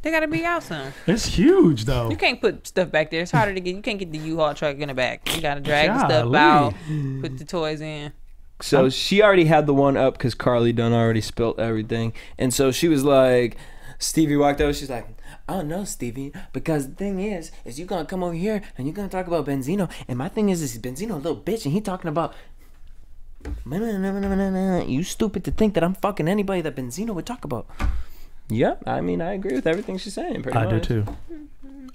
They gotta be out soon. It's huge though. You can't put stuff back there. It's harder to get. You can't get the U-Haul truck in the back. You gotta drag the stuff Golly. out, put the toys in. So she already had the one up because Carly Dunn already spilt everything, and so she was like, Stevie walked over. She's like, oh no, Stevie, because the thing is you gonna come over here and you're gonna talk about Benzino, and my thing is Benzino a little bitch, and he talking about you stupid to think that I'm fucking anybody that Benzino would talk about. Yeah, I mean, I agree with everything she's saying. Pretty much.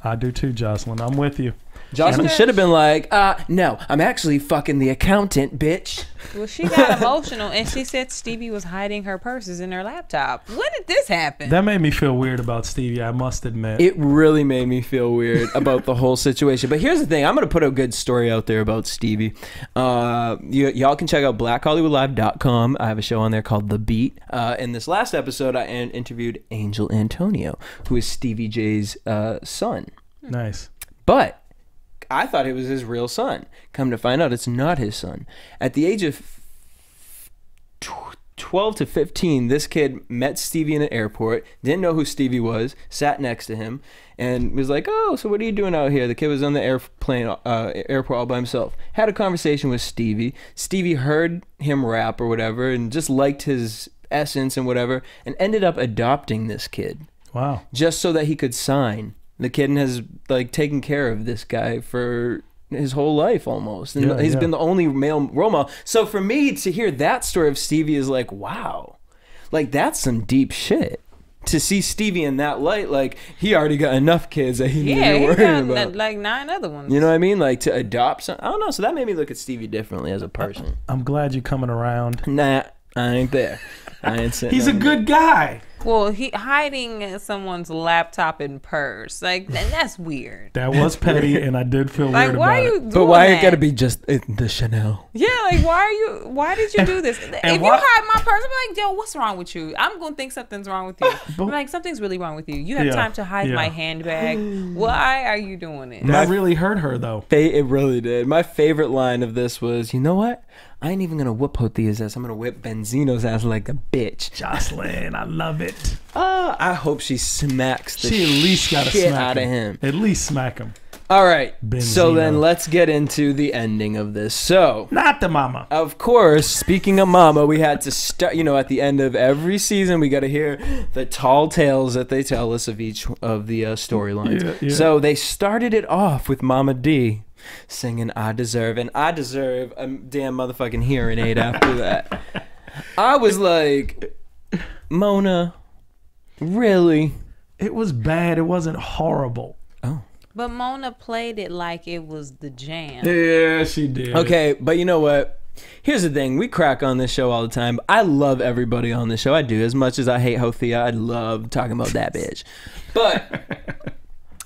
I do too, Jocelyn. I'm with you. Jocelyn should have been like, no, I'm actually fucking the accountant, bitch. Well, she got emotional, and she said Stevie was hiding her purses in her laptop. When did this happen? That made me feel weird about Stevie, I must admit. It really made me feel weird about the whole situation. But here's the thing. I'm going to put a good story out there about Stevie. Y'all can check out blackhollywoodlive.com. I have a show on there called The Beat. In this last episode, I interviewed Angel Antonio, who is Stevie J's son. Nice. But I thought it was his real son. Come to find out, it's not his son. At the age of 12 to 15, this kid met Stevie in an airport, didn't know who Stevie was, sat next to him, and was like, oh, so what are you doing out here? The kid was on the airport all by himself. Had a conversation with Stevie. Stevie heard him rap or whatever and just liked his essence and whatever, and ended up adopting this kid. Wow. Just so that he could sign. The kid has like taken care of this guy for his whole life almost, and he's been the only male role model. So for me to hear that story of Stevie is like, wow, like that's some deep shit. To see Stevie in that light, like he already got enough kids that he needed to worry about. Like 9 other ones. You know what I mean? Like to adopt some, I don't know. So that made me look at Stevie differently as a person. I'm glad you're coming around. Nah, I ain't there. I ain't sitting. He's a good guy. Well, he hiding someone's laptop and purse, like that's weird. That was petty, and I did feel Like, weird why about are you it. doing But why that? it gotta be just the Chanel? Yeah, like why did you do this? If you hide my purse, I'm like, yo, what's wrong with you? I'm gonna think something's wrong with you. I'm like, something's really wrong with you. You have time to hide my handbag. Why are you doing it? That really hurt her, though. It really did. My favorite line of this was, you know what? I ain't even gonna whoop Hothea's ass. I'm gonna whip Benzino's ass like a bitch. Jocelyn, I love it. I hope she smacks the She at least got to shit smack out of him. At least smack him. All right. Benzino. So then let's get into the ending of this. So, not the mama. of course, speaking of mama, we had to start, at the end of every season, we got to hear the tall tales that they tell us of each of the storylines. Yeah. So they started it off with Mama D singing I Deserve, and I deserve a damn motherfucking hearing aid after that. I was like, Mona, really? It was bad. It wasn't horrible. Oh. But Mona played it like it was the jam. Yeah, she did. Okay, but you know what? Here's the thing. We crack on this show all the time. I love everybody on this show. I do. As much as I hate Hothea, I love talking about that bitch. But,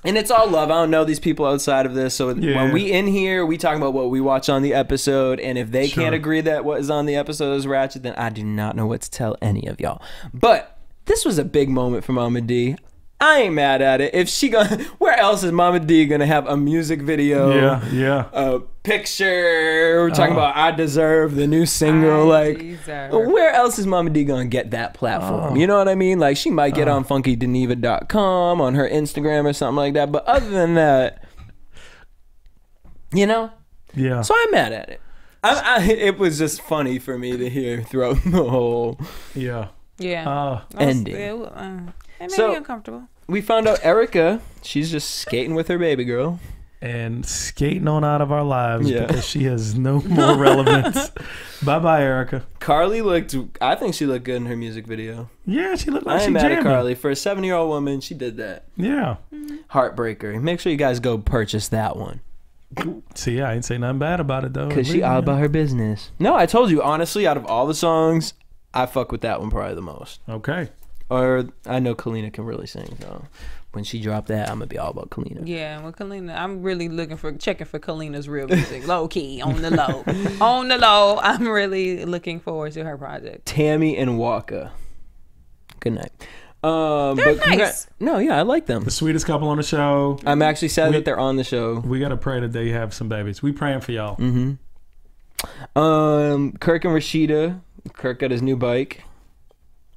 and it's all love. I don't know these people outside of this. So when we in here, we talk about what we watch on the episode. And if they can't agree that what is on the episode is ratchet, then I do not know what to tell any of y'all. But this was a big moment for Mama D. I ain't mad at it. If she gonna, where else is Mama D gonna have a music video? Yeah. A picture. We're talking about I Deserve, the new single. Where else is Mama D gonna get that platform? You know what I mean? Like, she might get on FunkyDeneva.com, on her Instagram or something like that. But other than that, Yeah. So I'm mad at it. It was just funny for me to hear throughout the whole ending. It made me uncomfortable. We found out Erica, she's just skating with her baby girl. And skating on out of our lives because she has no more relevance. Bye-bye, Erica. Carly I think she looked good in her music video. Yeah, she looked like I she ain't mad at jamming. Carly. For a 7-year-old woman, she did that. Yeah. Heartbreaker. Make sure you guys go purchase that one. See, I ain't say nothing bad about it, though. Because she all about her business. No, I told you, honestly, out of all the songs, I fuck with that one probably the most. Okay. Or I know Kalina can really sing, so when she dropped that, I'm gonna be all about Kalina. Yeah, well, Kalina, I'm really checking for Kalina's real music, low key, on the low, on the low. I'm really looking forward to her project. Tammy and Waka. Good night. They're nice. I like them. The sweetest couple on the show. I'm actually sad that they're on the show. We gotta pray that they have some babies. We praying for y'all. Mm-hmm. Kirk and Rashida. Kirk got his new bike.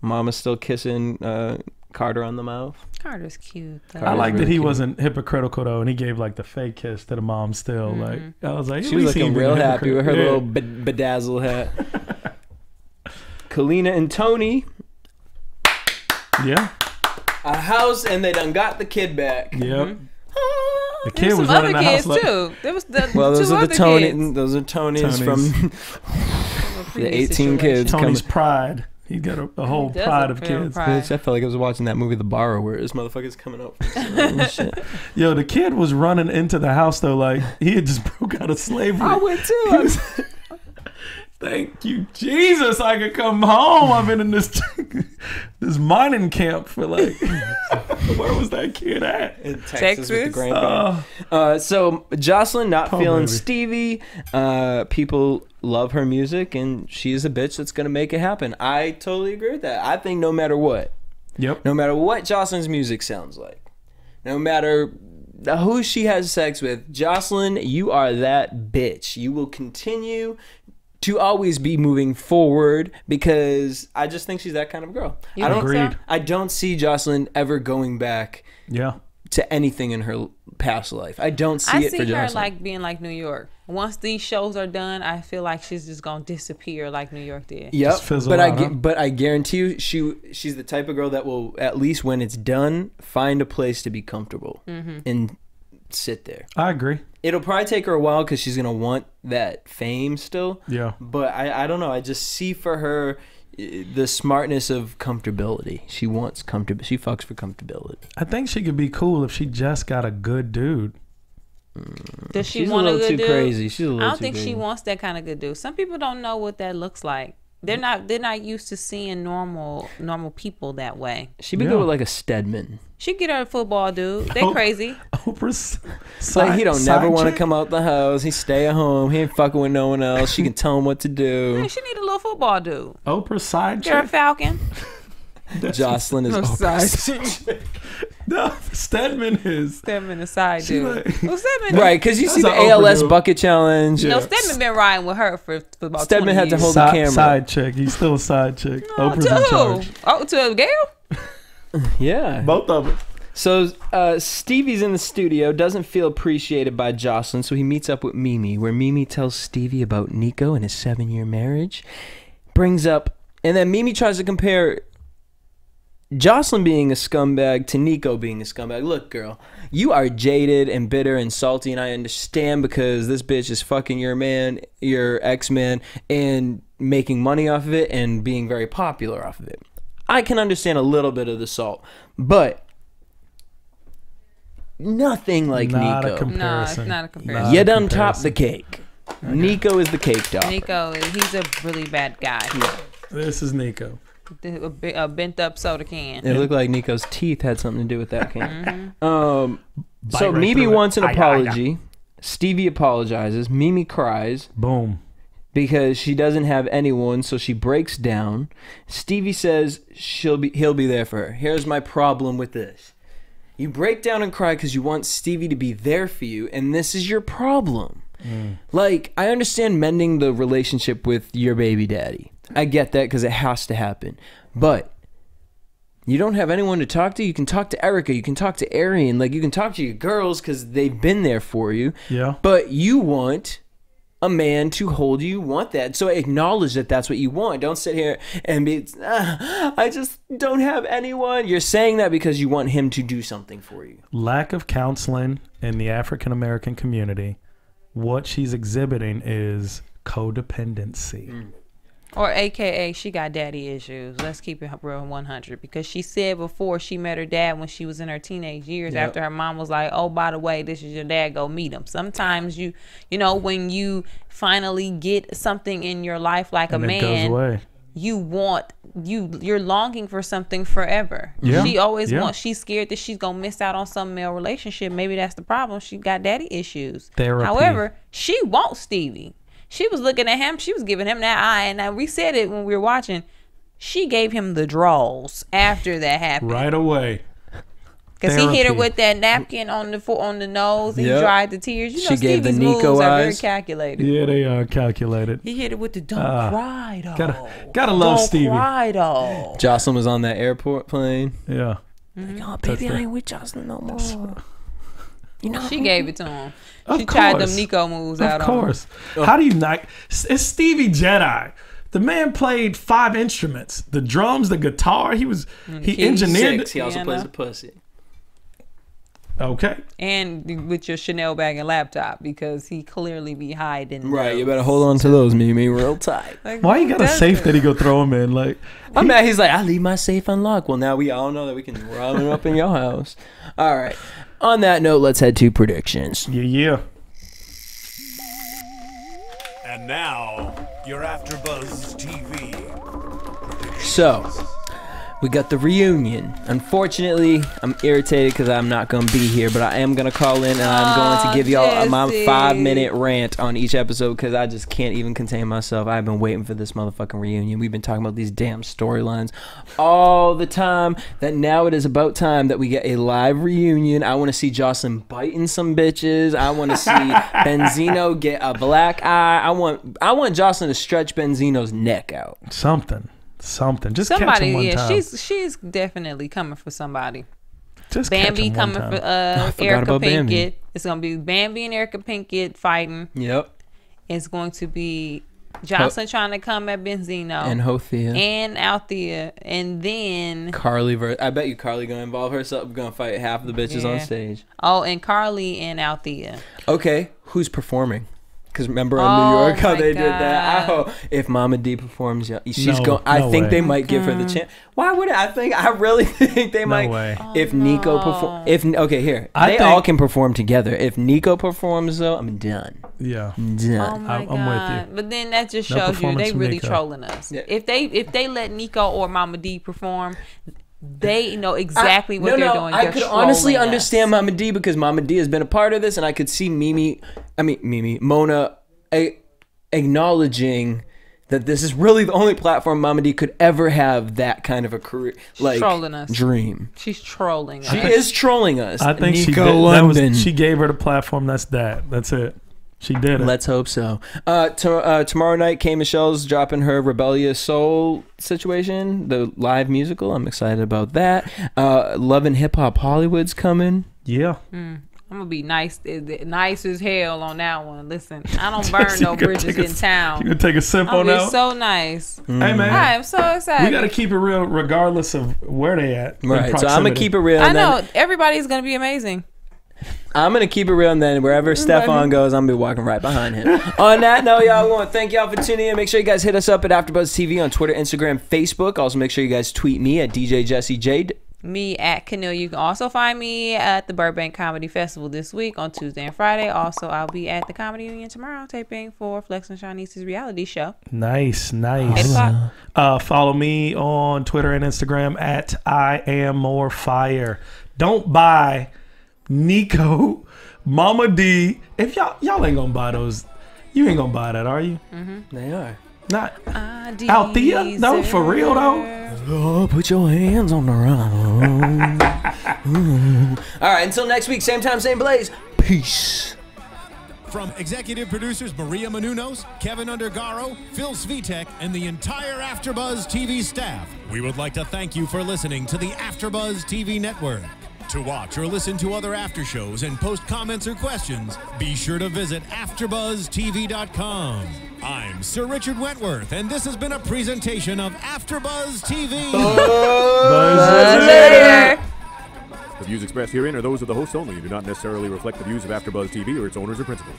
Mama's still kissing Carter on the mouth. Carter's cute, though. I like that he wasn't hypocritical, though, and he gave like the fake kiss to the mom still. Like, I was like, she was looking real happy with her little bedazzle hat. Kalina and Tony. Yeah. A house, and they done got the kid back. Yep. The There kid was some running other the kids house. too. There was the those two are other the Tony. kids. Those are Tonys from the 18 kids. Tony's coming. pride. He got a whole pride of kids. Bitch, I felt like I was watching that movie The Borrower. This motherfucker's coming up. Shit. Yo, the kid was running into the house though, like he had just broke out of slavery. I went too. Thank you, Jesus! I could come home. I've been in this mining camp for like. Where was that kid at? In Texas. With the grandparents. So Jocelyn not feeling baby. Stevie. People love her music, and she's a bitch that's gonna make it happen. I totally agree with that. I think no matter what, no matter what Jocelyn's music sounds like, no matter who she has sex with, Jocelyn, you are that bitch. You will continue to always be moving forward because I just think she's that kind of girl. I don't see Jocelyn ever going back to anything in her past life. I don't see it for Jocelyn. I see her like being like New York. Once these shows are done, I feel like she's just gonna disappear like New York did. Yep. But I guarantee you, she's the type of girl that will, at least when it's done, find a place to be comfortable and sit there. I agree. It'll probably take her a while because she's gonna want that fame still. Yeah. But I don't know. I just see for her the smartness of comfortability. She wants comfortable. She fucks for comfortability. I think she could be cool if she just got a good dude. Does she She's want a little good too dude? crazy. She's a little I don't too think crazy. she wants that kind of good dude. Some people don't know what that looks like. They're not used to seeing normal people that way. She be good with like a Stedman. She get her a football dude. They crazy. Oprah's like he don't never want to come out the house. He stay at home. He ain't fucking with no one else. She can tell him what to do. Man, she need a little football dude. Oprah's side Get her a chick. Falcon. Jocelyn is side chick. No, Stedman is. Stedman a side She dude. like- Well, Stedman, right, because you see the That's an ALS Oprah dude. bucket challenge. No, Stedman been riding with her for about Stedman 20 had to years. hold the camera. Side chick. He's still a side chick. Oh, Oprah's to in who? charge. Oh, to Gail? Yeah. Both of them. So Stevie's in the studio, doesn't feel appreciated by Jocelyn, so he meets up with Mimi, where Mimi tells Stevie about Nico and his 7-year marriage. Brings up, and then Mimi tries to compare Jocelyn being a scumbag to Nico being a scumbag. Look, girl, you are jaded and bitter and salty, and I understand because this bitch is fucking your man, your ex-man, and making money off of it and being very popular off of it. I can understand a little bit of the salt, but nothing like Not Nico. a comparison. No, it's not a comparison. You done topped the cake. Okay. Nico is the cake dog. Nico, he's a really bad guy. Yeah. This is Nico. A bent up soda can. It looked like Nico's teeth had something to do with that can. Mm-hmm. So Mimi wants an apology. Stevie apologizes. Mimi cries. Boom. Because she doesn't have anyone, so she breaks down. Stevie says he'll be there for her. Here's my problem with this. You break down and cry because you want Stevie to be there for you, and this is your problem. Like, I understand mending the relationship with your baby daddy. I get that because it has to happen. But you don't have anyone to talk to. You can talk to Erica. You can talk to Arian. Like, you can talk to your girls because they've been there for you. Yeah. But you want a man to hold you. You want that. So acknowledge that that's what you want. Don't sit here and be, I just don't have anyone. You're saying that because you want him to do something for you. Lack of counseling in the African-American community. What she's exhibiting is codependency. Or AKA, she got daddy issues. Let's keep it real 100. Because she said before she met her dad when she was in her teenage years, after her mom was like, oh, by the way, this is your dad, go meet him. Sometimes you know, when you finally get something in your life like and a man, goes away. You're longing for something forever. Yeah. She always wants, she's scared that she's gonna miss out on some male relationship. Maybe that's the problem. She got daddy issues. Therapy. However, she wants Stevie. She was looking at him. She was giving him that eye. And we said it when we were watching. She gave him the draws after that happened. Right away. Because he hit her with that napkin on the nose. And he dried the tears. You know, Stevie's moves are very calculated. Yeah, they are calculated. He hit her with the don't cry, dog. Gotta love Stevie. Don't cry, dog. Jocelyn was on that airport plane. Yeah. Mm-hmm. Like, oh, baby, I ain't with Jocelyn no more. You know, she gave it to him. She tried them Nico moves out on him. Of course. How do you not? It's Stevie Jedi. The man played 5 instruments. The drums, the guitar. He engineered it. He also plays the pussy. Okay. And with your Chanel bag and laptop, because he clearly be hiding. Right, you better hold on to those, Mimi, real tight. Like, why you got a safe that he go throw him in? Like, I'm mad. He's like, I leave my safe unlocked. Well, now we all know that we can rob him up in your house. All right. On that note, let's head to predictions. Yeah. And now, your AFTERBUZZ TV predictions. So, we got the reunion. Unfortunately, I'm irritated because I'm not going to be here, but I am going to call in and I'm going to give y'all my 5-minute rant on each episode because I just can't even contain myself. I've been waiting for this motherfucking reunion. We've been talking about these damn storylines all the time, that now it is about time that we get a live reunion. I want to see Jocelyn biting some bitches. I want to see Benzino get a black eye. I want Jocelyn to stretch Benzino's neck out. Something. Just somebody, catch him one time. She's definitely coming for somebody. Just Bambi coming for Erica Pinkett. It's gonna be Bambi and Erica Pinkett fighting. Yep. It's going to be Jocelyn trying to come at Benzino and Hothea and Althea, and then Carly. I bet you Carly gonna involve herself. Gonna fight half of the bitches on stage. Oh, and Carly and Althea. Okay, who's performing? Because remember in New York how they did that? Oh, if Mama D performs, she's going. I think they might give her the chance. Why would I really think they might. Way. If Nico perform, they all can perform together. If Nico performs, though, I'm done. Yeah, I'm done. Oh my God. I'm with you. But then that just shows you they really trolling us. Yeah. If they let Nico or Mama D perform, they know exactly what they're doing. I could honestly understand Mama D because Mama D has been a part of this, and I could see Mona acknowledging that this is really the only platform Mama D could ever have that kind of a career, like trolling us. Dream. She's trolling us. She is trolling us. I think she gave her the platform. That's it. She did it. Let's hope so. Tomorrow night, K. Michelle's dropping her Rebellious Soul situation, the live musical. I'm excited about that. Love and Hip Hop Hollywood's coming. Yeah. I'm gonna be nice as hell on that one. Listen, I don't burn no bridges in town. You gonna take a sip on that? So nice. Hey man, I am so excited. We gotta keep it real, regardless of where they at. Right. So I'm gonna keep it real. I know everybody's gonna be amazing. I'm going to keep it real, and then wherever Stephaune goes, I'm going to be walking right behind him. On that note, y'all, we want to thank y'all for tuning in. Make sure you guys hit us up at AfterBuzz TV on Twitter, Instagram, Facebook. Also, make sure you guys tweet me at DJ Jesse Janedy. Me at Kennelia. You can also find me at the Burbank Comedy Festival this week on Tuesday and Friday. Also, I'll be at the Comedy Union tomorrow taping for Flex and Shanice's reality show. Nice. 8 o'clock. Follow me on Twitter and Instagram at I Am More Fire. Don't buy Nico, Mama D. If y'all ain't gonna buy those, you ain't gonna buy that, are you? They are. Not Althea? No, for real though. Oh, put your hands on the road. All right, until next week, same time, same place. Peace. From executive producers Maria Menounos, Kevin Undergaro, Phil Svitek, and the entire AfterBuzz TV staff, we would like to thank you for listening to the AfterBuzz TV network. To watch or listen to other after shows and post comments or questions, be sure to visit AfterBuzzTV.com. I'm Sir Richard Wentworth, and this has been a presentation of AfterBuzz TV. Buzz later. The views expressed herein are those of the hosts only and do not necessarily reflect the views of AfterBuzz TV or its owners or principals.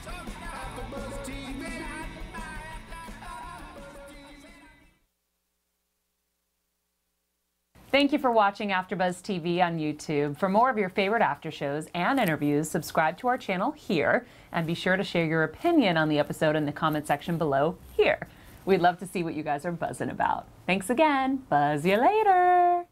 Thank you for watching AfterBuzz TV on YouTube. For more of your favorite after shows and interviews, subscribe to our channel here, and be sure to share your opinion on the episode in the comment section below here. We'd love to see what you guys are buzzing about. Thanks again. Buzz you later.